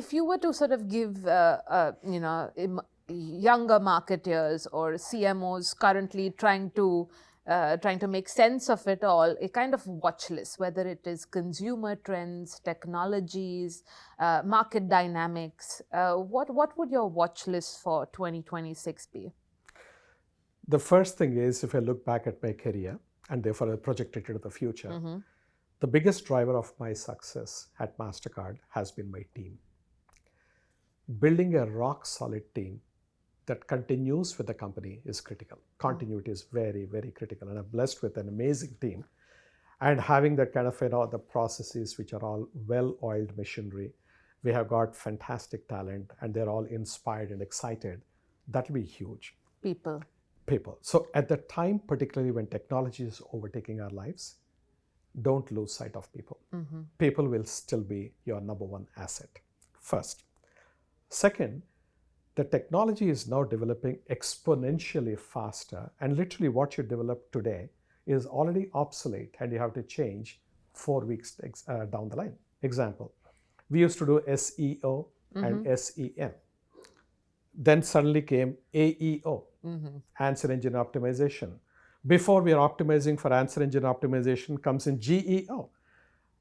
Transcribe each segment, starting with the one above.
if you were to sort of give, younger marketers or CMOs currently trying to make sense of it all, a kind of watch list, whether it is consumer trends, technologies, market dynamics, what would your watch list for 2026 be? The first thing is, if I look back at my career and therefore I project it into the future, the biggest driver of my success at Mastercard has been my team. Building a rock solid team that continues with the company is critical. Continuity is very, very critical, and I'm blessed with an amazing team. And having that kind of, the processes which are all well-oiled machinery, we have got fantastic talent and they're all inspired and excited. That'll be huge. People. So at the time, particularly when technology is overtaking our lives, don't lose sight of people. People will still be your number one asset, first. Second, the technology is now developing exponentially faster, and literally what you develop today is already obsolete and you have to change 4 weeks down the line. Example, we used to do SEO and SEM. Then suddenly came AEO, answer engine optimization. Before we are optimizing for answer engine optimization comes in GEO.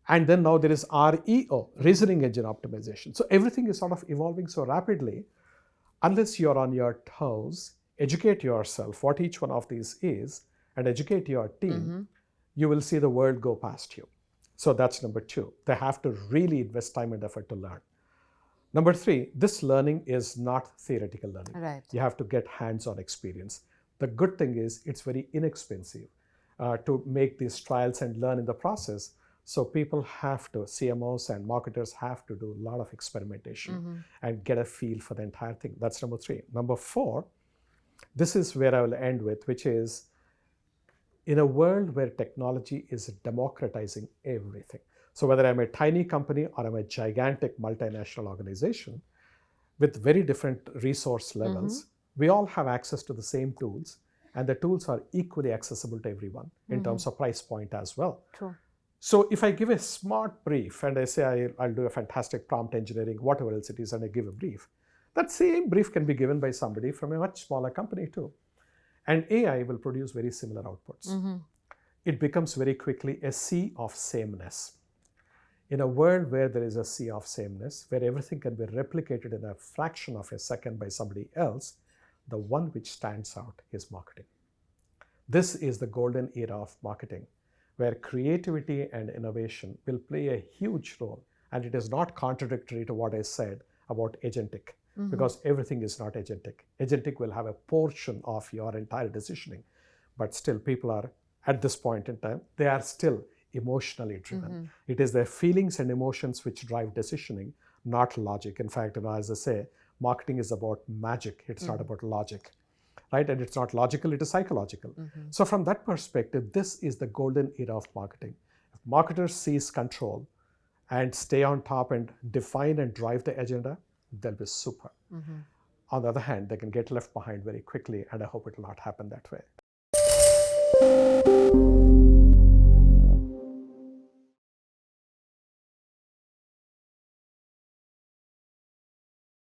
And then now there is REO, reasoning engine optimization. So everything is sort of evolving so rapidly. Unless you're on your toes, educate yourself what each one of these is, and educate your team, you will see the world go past you. So that's number two. They have to really invest time and effort to learn. Number three, this learning is not theoretical learning. Right. You have to get hands-on experience. The good thing is it's very inexpensive to make these trials and learn in the process. So people have to, CMOs and marketers have to do a lot of experimentation and get a feel for the entire thing. That's number three. Number four, this is where I will end with, which is in a world where technology is democratizing everything. So whether I'm a tiny company or I'm a gigantic multinational organization with very different resource levels, we all have access to the same tools, and the tools are equally accessible to everyone in terms of price point as well. True. So if I give a smart brief and I say I'll do a fantastic prompt engineering, whatever else it is, and I give a brief, that same brief can be given by somebody from a much smaller company too. And AI will produce very similar outputs. It becomes very quickly a sea of sameness. In a world where there is a sea of sameness, where everything can be replicated in a fraction of a second by somebody else, the one which stands out is marketing. This is the golden era of marketing, where creativity and innovation will play a huge role. And it is not contradictory to what I said about agentic, because everything is not agentic. Agentic will have a portion of your entire decisioning, but still people are, at this point in time, they are still emotionally driven. It is their feelings and emotions which drive decisioning, not logic. In fact, as I say, marketing is about magic. It's not about logic, right? And it's not logical, it is psychological. So from that perspective, this is the golden era of marketing. If marketers seize control and stay on top and define and drive the agenda, they'll be super. On the other hand, they can get left behind very quickly, and I hope it will not happen that way.